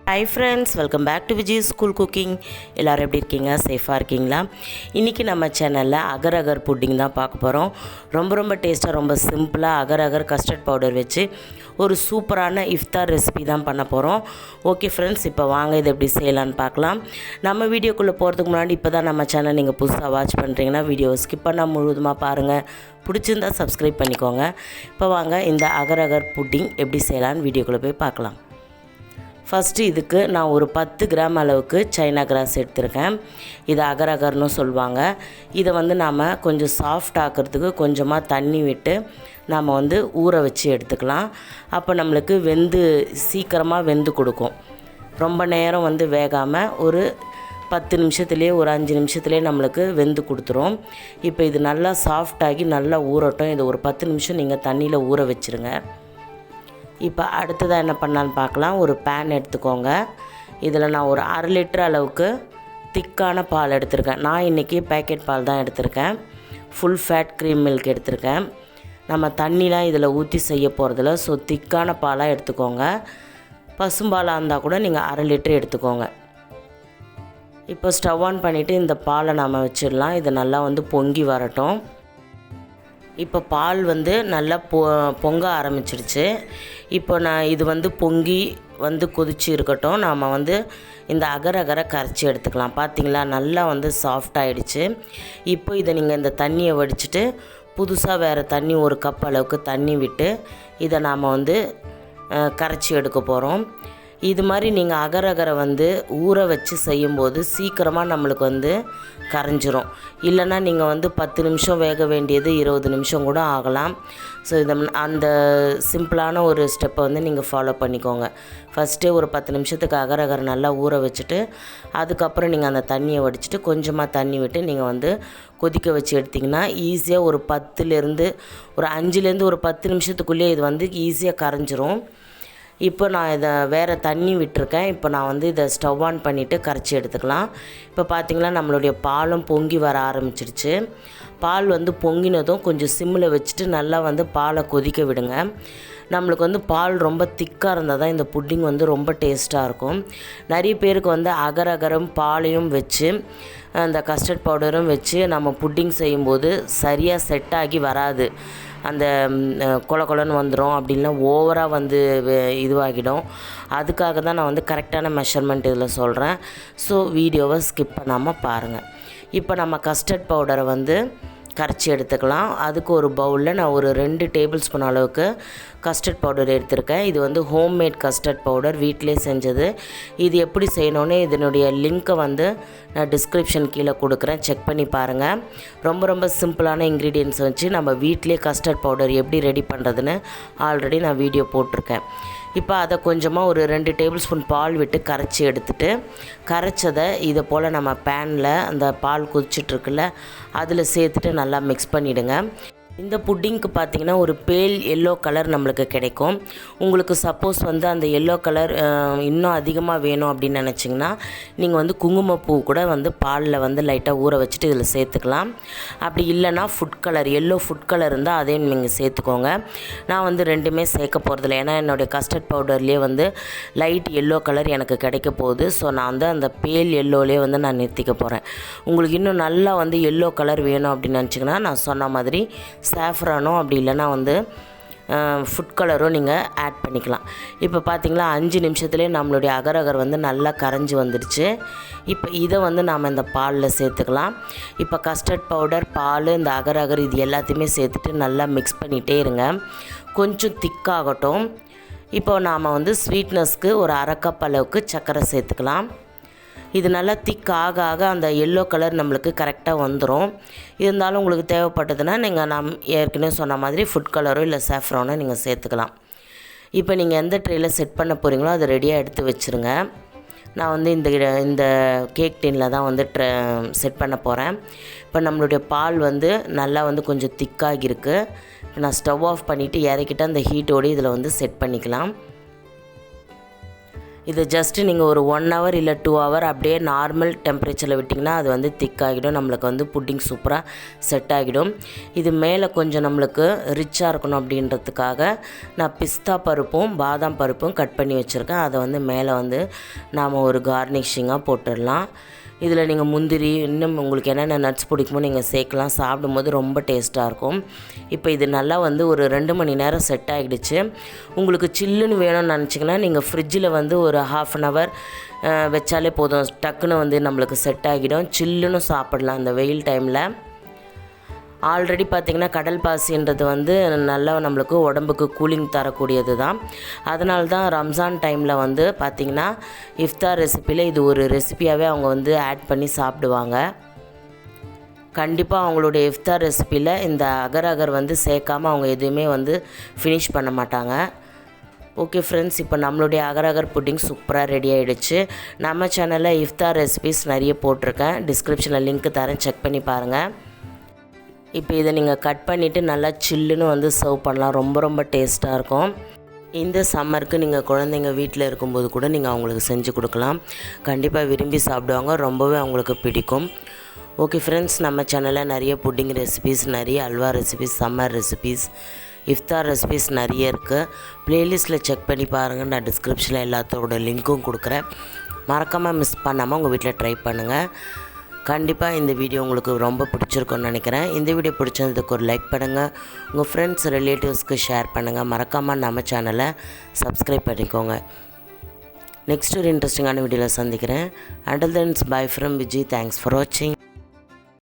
Hi friends, welcome back to Vijay school cooking. எல்லோரும் எப்படி இருக்கீங்க? சேஃபாக இருக்கீங்களா? இன்றைக்கி நம்ம சேனலில் அகர் அகர் புட்டிங் தான் பார்க்க போகிறோம். ரொம்ப டேஸ்ட்டாக, ரொம்ப சிம்பிளாக அகர் அகர் கஸ்டர்ட் பவுடர் வச்சு ஒரு சூப்பரான இஃப்தார் ரெசிபி தான் பண்ண போகிறோம். ஓகே ஃப்ரெண்ட்ஸ், இப்போ வாங்க இதை எப்படி செய்யலான்னு பார்க்கலாம். நம்ம வீடியோக்குள்ளே போகிறதுக்கு முன்னாடி இப்போ தான் நம்ம சேனல் நீங்கள் புதுசாக வாட்ச் பண்ணுறீங்கன்னா வீடியோவை ஸ்கிப் பண்ணால் முழுவதுமாக பாருங்கள். பிடிச்சிருந்தா சப்ஸ்கிரைப் பண்ணிக்கோங்க. இப்போ வாங்க இந்த அகர் அகர் புட்டிங் எப்படி செய்யலான்னு வீடியோக்குள்ளே போய் பார்க்கலாம். ஃபஸ்ட்டு இதுக்கு நான் ஒரு 10 கிராம் அளவுக்கு சைனா கிராஸ் எடுத்திருக்கேன். இது அகர் அகர்னு சொல்லுவாங்க. இதை நாம் கொஞ்சம் சாஃப்ட் ஆக்கிறதுக்கு கொஞ்சமாக தண்ணி விட்டு நாம் ஊற வச்சு எடுத்துக்கலாம். அப்போ நம்மளுக்கு சீக்கிரமாக வெந்து கொடுக்கும். ரொம்ப நேரம் வேகாமல் ஒரு 10 நிமிஷத்துலேயே ஒரு 5 நிமிஷத்துலேயே நம்மளுக்கு வெந்து கொடுத்துரும். இப்போ இது நல்லா சாஃப்டாகி நல்லா ஊறட்டும். இது ஒரு 10 நிமிஷம் நீங்கள் தண்ணியில் ஊற வச்சுருங்க. இப்போ அடுத்ததாக என்ன பண்ணலான்னு பார்க்கலாம். ஒரு பேன் எடுத்துக்கோங்க. இதில் நான் ஒரு 1/2 லிட்டர் அளவுக்கு திக்கான பால் எடுத்திருக்கேன். நான் இன்றைக்கி பேக்கெட் பால் தான் எடுத்திருக்கேன். ஃபுல் ஃபேட் க்ரீம் மில்க் எடுத்திருக்கேன். நம்ம தண்ணிலாம் இதில் ஊற்றி செய்ய போகிறதில்ல. ஸோ திக்கான பாலாக எடுத்துக்கோங்க. பசும்பாலாக இருந்தால் கூட நீங்கள் 1/2 லிட்டர் எடுத்துக்கோங்க. இப்போ ஸ்டவ் ஆன் பண்ணிவிட்டு இந்த பாலை நாம் வச்சிடலாம். இது நல்லா பொங்கி வரட்டும். இப்போ பால் நல்லா பொங்க ஆரம்பிச்சிருச்சு. இப்போ நான் இது பொங்கி கொதிச்சு இருக்கட்டும். நாம் இந்த அகர் அகரை கரைச்சி எடுத்துக்கலாம். பார்த்திங்களா, நல்லா சாஃப்ட் ஆகிடுச்சு. இப்போ இதை நீங்கள் இந்த தண்ணியை வடிச்சிட்டு புதுசாக வேறு தண்ணி ஒரு கப் அளவுக்கு தண்ணி விட்டு இதை நாம் கரைச்சி எடுக்க போகிறோம். இது மாதிரி நீங்கள் அகர் அகரை ஊற வச்சு செய்யும்போது சீக்கிரமாக நம்மளுக்கு கரைஞ்சிரும். இல்லைன்னா நீங்கள் 10 நிமிஷம் வேக வேண்டியது 20 நிமிஷம் கூட ஆகலாம். ஸோ அந்த சிம்பிளான ஒரு ஸ்டெப்பை நீங்கள் ஃபாலோ பண்ணிக்கோங்க. ஃபஸ்ட்டே ஒரு 10 நிமிஷத்துக்கு அகர் அகர் நல்லா ஊற வச்சுட்டு அதுக்கப்புறம் நீங்கள் அந்த தண்ணியை வடிச்சிட்டு கொஞ்சமாக தண்ணி விட்டு நீங்கள் கொதிக்க வச்சு எடுத்திங்கன்னா ஈஸியாக ஒரு 5லேருந்து ஒரு 10 நிமிஷத்துக்குள்ளேயே இது ஈஸியாக கரைஞ்சிரும். இப்போ நான் இதை வேறு தண்ணி விட்டுருக்கேன். இப்போ நான் இதை ஸ்டவ் ஆன் பண்ணிவிட்டு கரைச்சி எடுத்துக்கலாம். இப்போ பார்த்திங்களா, நம்மளுடைய பாலும் பொங்கி வர ஆரம்பிச்சிருச்சு. பால் பொங்கினதும் கொஞ்சம் சிம்மில் வச்சுட்டு நல்லா பாலை கொதிக்க விடுங்க. நம்மளுக்கு பால் ரொம்ப திக்காக இருந்தால் தான் இந்த புட்டிங் ரொம்ப டேஸ்ட்டாக இருக்கும். நிறைய பேருக்கு அகர் அகரும் பாலையும் வச்சு அந்த கஸ்டர்ட் பவுடரும் வச்சு நம்ம புட்டிங் செய்யும்போது சரியாக செட் ஆகி வராது. அந்த கொலன்னு வந்துடும். அப்படின்னா ஓவராக இதுவாகிடும். அதுக்காக தான் நான் கரெக்டான மெஷர்மெண்ட் இதில் சொல்கிறேன். ஸோ வீடியோவை ஸ்கிப் பண்ணாமல் பாருங்கள். இப்போ நம்ம கஸ்டர்ட் பவுடரை கரைச்சி எடுத்துக்கலாம். அதுக்கு ஒரு பவுலில் நான் ஒரு 2 டேபிள் ஸ்பூன் அளவுக்கு கஸ்டர்ட் பவுடர் எடுத்திருக்கேன். இது ஹோம்மேட் கஸ்டர்ட் பவுடர், வீட்டிலே செஞ்சது. இது எப்படி செய்யணுன்னு இதனுடைய லிங்க்கை நான் டிஸ்கிரிப்ஷன் கீழே கொடுக்குறேன். செக் பண்ணி பாருங்கள். ரொம்ப சிம்பிளான இன்க்ரீடியன்ட்ஸ் வச்சு நம்ம வீட்டிலே கஸ்டர்ட் பவுடர் எப்படி ரெடி பண்ணுறதுன்னு ஆல்ரெடி நான் வீடியோ போட்டிருக்கேன். இப்போ அதை கொஞ்சமாக ஒரு 2 டேபிள் ஸ்பூன் பால் விட்டு கரைச்சி எடுத்துகிட்டு கரைச்சதை இதை போல் நம்ம பேனில் அந்த பால் கொதிச்சிட்ருக்குல்ல அதில் சேர்த்துட்டு நல்லா மிக்ஸ் பண்ணிவிடுங்க. இந்த புட்டிங்க்கு பார்த்திங்கன்னா ஒரு பேல் எல்லோ கலர் நம்மளுக்கு கிடைக்கும். உங்களுக்கு சப்போஸ் அந்த எல்லோ கலர் இன்னும் அதிகமாக வேணும் அப்படின்னு நினச்சிங்கன்னா நீங்கள் குங்குமப்பூ கூட பாலில் லைட்டாக ஊற வச்சுட்டு இதில் சேர்த்துக்கலாம். அப்படி இல்லைன்னா எல்லோ ஃபுட் கலர் இருந்தால் அதையும் நீங்கள் சேர்த்துக்கோங்க. நான் ரெண்டுமே சேர்க்க போகிறதில்ல. ஏன்னா என்னுடைய கஸ்டர்ட் பவுடர்லேயே லைட் எல்லோ கலர் எனக்கு கிடைக்க போகுது. ஸோ நான் அந்த பேல் எல்லோலேயே நான் நிறுத்திக்க போகிறேன். உங்களுக்கு இன்னும் நல்லா எல்லோ கலர் வேணும் அப்படின்னு நினச்சிங்கன்னா நான் சொன்ன மாதிரி சாஃப்ரானோ அப்படி இல்லைன்னா ஃபுட் கலரும் நீங்கள் ஆட் பண்ணிக்கலாம். இப்போ பார்த்திங்களா, 5 நிமிஷத்துலேயே நம்மளுடைய அகர் அகர் நல்லா கரைஞ்சி வந்துடுச்சு. இப்போ இதை நாம் இந்த பாலில் சேர்த்துக்கலாம். இப்போ கஸ்டர்ட் பவுடர், பால், இந்த அகர் அகர் இது எல்லாத்தையுமே சேர்த்துட்டு நல்லா மிக்ஸ் பண்ணிகிட்டே இருங்க. கொஞ்சம் திக்காகட்டும். இப்போ நாம் ஸ்வீட்னஸ்க்கு ஒரு 1/2 கப் அளவுக்கு சர்க்கரை சேர்த்துக்கலாம். இது நல்லா திக் ஆக அந்த எல்லோ கலர் நம்மளுக்கு கரெக்டாக வந்துடும். இருந்தாலும் உங்களுக்கு தேவைப்பட்டதுன்னா நீங்கள் நான் ஏற்கனவே சொன்ன மாதிரி ஃபுட் கலரோ இல்லை சாஃப்ரானோ நீங்கள் சேர்த்துக்கலாம். இப்போ நீங்கள் எந்த ட்ரேயில் செட் பண்ண போகிறீங்களோ அதை ரெடியாக எடுத்து வச்சுருங்க. நான் இந்த கேக் டின்னில் தான் செட் பண்ண போகிறேன். இப்போ நம்மளுடைய பால் நல்லா கொஞ்சம் திக்காகி இருக்குது. நான் ஸ்டவ் ஆஃப் பண்ணிவிட்டு இறக்கிட்டு அந்த ஹீட்டோடு இதில் செட் பண்ணிக்கலாம். இதை ஜஸ்ட்டு நீங்கள் ஒரு 1 ஹவர் இல்லை 2 ஹவர் அப்படியே நார்மல் டெம்பரேச்சரில் விட்டிங்கன்னா அது வந்து திக்காகிடும். நம்மளுக்கு வந்து புட்டிங் சூப்பராக செட் ஆகிடும். இது மேலே கொஞ்சம் நம்மளுக்கு ரிச்சாக இருக்கணும் அப்படின்றதுக்காக நான் பிஸ்தா பருப்பும் பாதாம் பருப்பும் கட் பண்ணி வச்சுருக்கேன். அதை வந்து மேலே வந்து நாம் ஒரு கார்னிஷிங்காக போட்டுடலாம். இதில் நீங்கள் முந்திரி இன்னும் உங்களுக்கு என்னென்ன நட்ஸ் பிடிக்குமோ நீங்கள் சேர்க்கலாம். சாப்பிடும்போது ரொம்ப டேஸ்ட்டாக இருக்கும். இப்போ இது நல்லா வந்து ஒரு 2 மணி நேரம் செட் ஆகிடுச்சு. உங்களுக்கு சில்லுன்னு வேணும்னு நினச்சிங்கன்னா நீங்கள் ஃப்ரிட்ஜில் வந்து ஒரு 1/2 அன் ஹவர் வச்சாலே போதும். டக்குன்னு வந்து நம்மளுக்கு செட் ஆகிடும். சில்லுன்னு சாப்பிடலாம் இந்த வெயில் டைமில். ஆல்ரெடி பார்த்திங்கன்னா கடல் பாசின்றது வந்து நல்லா நம்மளுக்கு உடம்புக்கு கூலிங் தரக்கூடியது தான். அதனால தான் ரம்ஜான் டைமில் வந்து பார்த்திங்கன்னா இஃப்தார் ரெசிப்பியில் இது ஒரு ரெசிப்பியாகவே அவங்க வந்து ஆட் பண்ணி சாப்பிடுவாங்க. கண்டிப்பாக அவங்களுடைய இஃப்தார் ரெசிப்பியில் இந்த அகர் அகர் வந்து சேர்க்காமல் அவங்க எதுவுமே வந்து ஃபினிஷ் பண்ண மாட்டாங்க. ஓகே ஃப்ரெண்ட்ஸ், இப்போ நம்மளுடைய அகர் அகர் புட்டிங் சூப்பராக ரெடி ஆகிடுச்சு. நம்ம சேனலில் இஃப்தார் ரெசிபிஸ் நிறைய போட்டிருக்கேன். டிஸ்கிரிப்ஷனில் லிங்க் தரேன், செக் பண்ணி பாருங்கள். இப்போ இதை நீங்கள் கட் பண்ணிவிட்டு நல்லா சில்லுன்னு வந்து சர்வ் பண்ணலாம். ரொம்ப ரொம்ப டேஸ்ட்டாக இருக்கும். இந்த சம்மருக்கு நீங்கள் குழந்தைங்க வீட்டில் இருக்கும்போது கூட நீங்கள் அவங்களுக்கு செஞ்சு கொடுக்கலாம். கண்டிப்பாக விரும்பி சாப்பிடுவாங்க. ரொம்பவே அவங்களுக்கு பிடிக்கும். ஓகே ஃப்ரெண்ட்ஸ், நம்ம சேனலில் நிறைய புட்டிங் ரெசிபீஸ், நிறைய அல்வா ரெசிபீஸ், சம்மர் ரெசிபீஸ், இஃப்தார் ரெசிபீஸ் நிறைய இருக்குது. ப்ளேலிஸ்ட்டில் செக் பண்ணி பாருங்கள். நான் டிஸ்கிரிப்ஷனில் எல்லாத்தோட லிங்க்கும் கொடுக்குறேன். மறக்காமல் மிஸ் பண்ணாமல் உங்கள் வீட்டில் ட்ரை பண்ணுங்கள். கண்டிப்பாக இந்த வீடியோ உங்களுக்கு ரொம்ப பிடிச்சிருக்குன்னு நினைக்கிறேன். இந்த வீடியோ பிடிச்சதுக்கு ஒரு லைக் பண்ணுங்கள். உங்கள் ஃப்ரெண்ட்ஸ் ரிலேட்டிவ்ஸ்க்கு ஷேர் பண்ணுங்கள். மறக்காமல் நம்ம சேனலை சப்ஸ்கிரைப் பண்ணிக்கோங்க. நெக்ஸ்ட் ஒரு இன்ட்ரெஸ்டிங்கான வீடியோவில் சந்திக்கிறேன். Until then by from Viji. Thanks for வாட்சிங்.